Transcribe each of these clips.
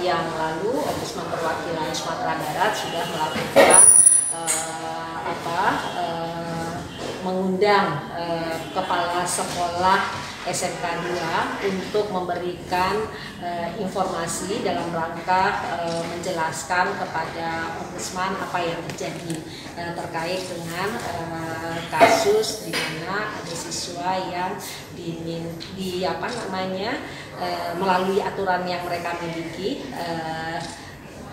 yang lalu Ombudsman Perwakilan Sumatera Barat sudah melakukan mengundang kepala sekolah SMK 2 untuk memberikan informasi dalam rangka menjelaskan kepada Ombudsman apa yang terjadi terkait dengan kasus di mana ada siswa yang melalui aturan yang mereka miliki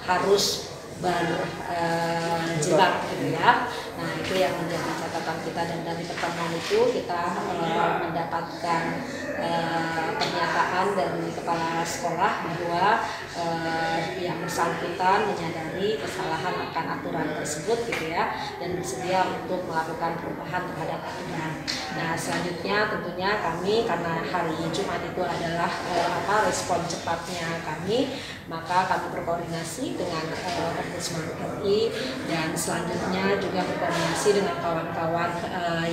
harus berjilbab gitu ya. Nah, itu yang menjadi catatan kita, dan dari pertemuan itu kita mendapatkan pernyataan dari kepala sekolah bahwa yang bersangkutan menyadari kesalahan akan aturan tersebut gitu ya, dan bersedia untuk melakukan perubahan terhadap aturan. Nah, selanjutnya tentunya kami, karena hari Jumat itu adalah respon cepatnya kami, maka kami berkoordinasi dengan Ombudsman RI, dan selanjutnya juga berkoordinasi dengan kawan-kawan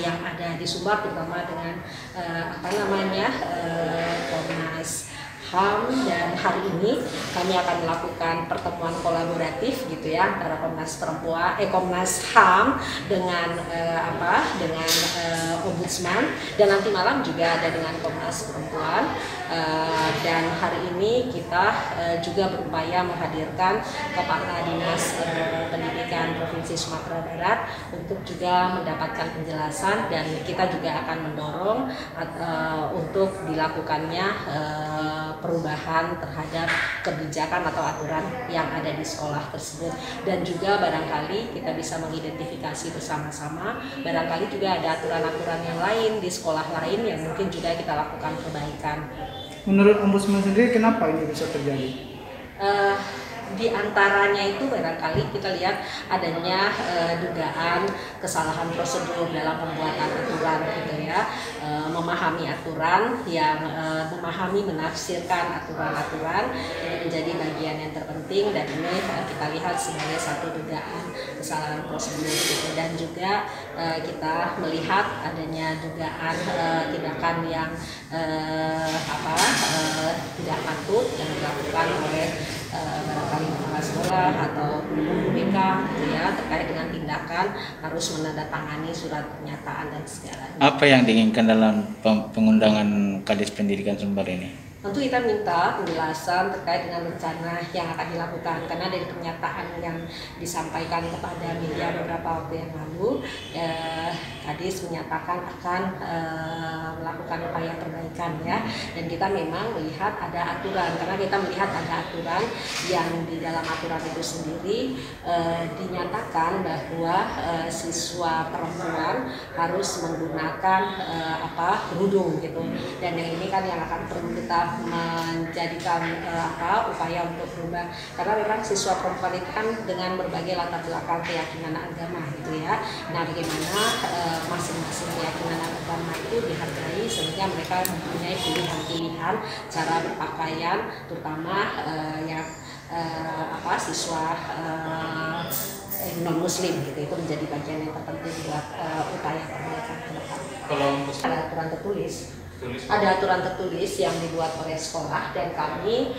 yang ada di Sumbar, terutama dengan Komnas HAM, dan hari ini kami akan melakukan pertemuan kolaboratif gitu ya antara Komnas HAM dengan Ombudsman, dan nanti malam juga ada dengan Komnas Perempuan. Dan hari ini kita juga berupaya menghadirkan Kepala Dinas Pendidikan Provinsi Sumatera Barat untuk juga mendapatkan penjelasan, dan kita juga akan mendorong untuk dilakukannya perubahan terhadap kebijakan atau aturan yang ada di sekolah tersebut. Dan juga barangkali kita bisa mengidentifikasi bersama-sama, barangkali juga ada aturan-aturan yang lain di sekolah lain yang mungkin juga kita lakukan perbaikan. Menurut Ombudsman sendiri, kenapa ini bisa terjadi? Di antaranya itu barangkali kita lihat adanya dugaan kesalahan prosedur dalam pembuatan aturan gitu ya, memahami aturan yang menafsirkan aturan-aturan ini menjadi bagian yang terpenting, dan ini kita lihat sebagai satu dugaan kesalahan prosedur gitu. Dan juga kita melihat adanya dugaan tindakan yang tidak patut yang dilakukan oleh barangkali kepala sekolah atau guru BK gitu ya, terkait dengan tindakan harus menandatangani surat pernyataan dan segalanya. Apa yang diinginkan dalam pengundangan Kadis Pendidikan Sumbar ini? Tentu kita minta penjelasan terkait dengan rencana yang akan dilakukan, karena dari pernyataan yang disampaikan kepada media beberapa waktu yang lalu, Kadis menyatakan akan melakukan upaya perbaikan ya, dan kita memang melihat ada aturan, karena kita melihat ada aturan yang di dalam aturan itu sendiri dinyatakan bahwa siswa perempuan harus menggunakan kerudung gitu, dan yang ini kan yang akan perlu kita menjadikan upaya untuk berubah, karena memang siswa perempuan itu kan dengan berbagai latar belakang keyakinan agama gitu ya. Nah, bagaimana masing-masing keyakinan agama itu dihargai sehingga mereka mempunyai pilihan-pilihan cara berpakaian, terutama siswa non muslim gitu, itu menjadi bagian yang terpenting buat upaya perbaikan ke depan. Kalau ada aturan tertulis yang dibuat oleh sekolah, dan kami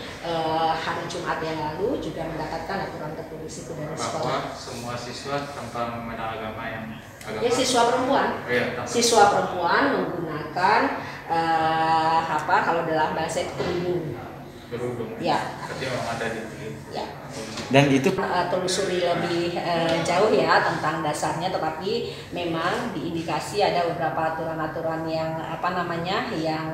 hari Jumat yang lalu juga mendapatkan aturan tertulis itu dari sekolah. Semua siswa tanpa memandang agama yang Ya, siswa perempuan. Siswa perempuan menggunakan kalau dalam bahasa itu kerudung. Ya. Ya. Dan itu telusuri lebih jauh ya tentang dasarnya, tetapi memang diindikasi ada beberapa aturan-aturan yang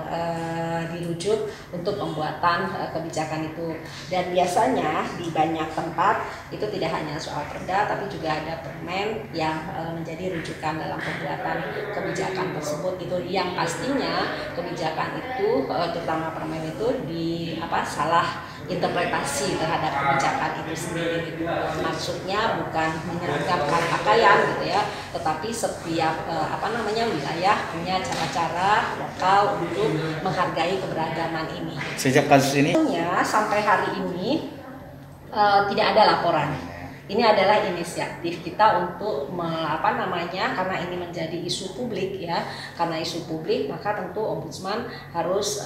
dirujuk untuk pembuatan kebijakan itu. Dan biasanya di banyak tempat itu tidak hanya soal perda, tapi juga ada permen yang menjadi rujukan dalam pembuatan kebijakan tersebut itu, yang pastinya kebijakan itu terutama permen itu salah interpretasi terhadap kebijakan itu sendiri gitu. Maksudnya bukan menyeragamkan pakaian gitu ya, tetapi setiap wilayah punya cara-cara lokal untuk menghargai keberagaman ini. Sejak kasus ini sampai hari ini tidak ada laporan Ini adalah inisiatif kita untuk karena ini menjadi isu publik ya, karena isu publik maka tentu Ombudsman harus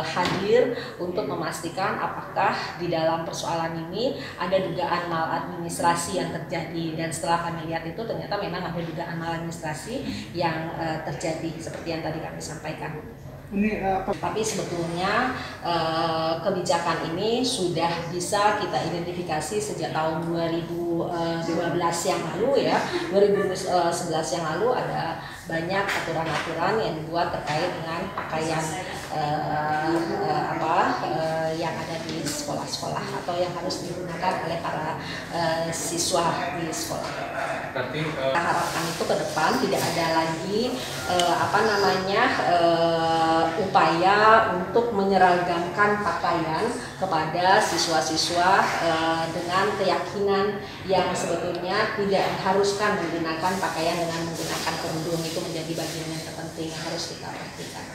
hadir untuk memastikan apakah di dalam persoalan ini ada dugaan maladministrasi yang terjadi, dan setelah kami lihat itu ternyata memang ada dugaan maladministrasi yang terjadi seperti yang tadi kami sampaikan. Tapi sebetulnya kebijakan ini sudah bisa kita identifikasi sejak tahun 2012 yang lalu ya. 2011 yang lalu ada banyak aturan-aturan yang dibuat terkait dengan pakaian yang ada di sekolah-sekolah atau yang harus digunakan oleh para siswa di sekolah. Kita harapkan itu ke depan tidak ada lagi upaya untuk menyeragamkan pakaian kepada siswa-siswa dengan keyakinan yang sebetulnya tidak diharuskan menggunakan pakaian dengan menggunakan kerudung. Itu menjadi bagian yang terpenting yang harus kita perhatikan.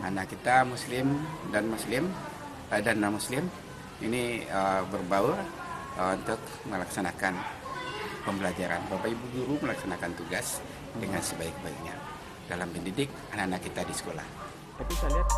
Anak kita Muslim dan non-Muslim ini berbaur untuk melaksanakan pembelajaran. Bapak Ibu guru melaksanakan tugas dengan sebaik-baiknya dalam mendidik anak-anak kita di sekolah. Tapi saya lihat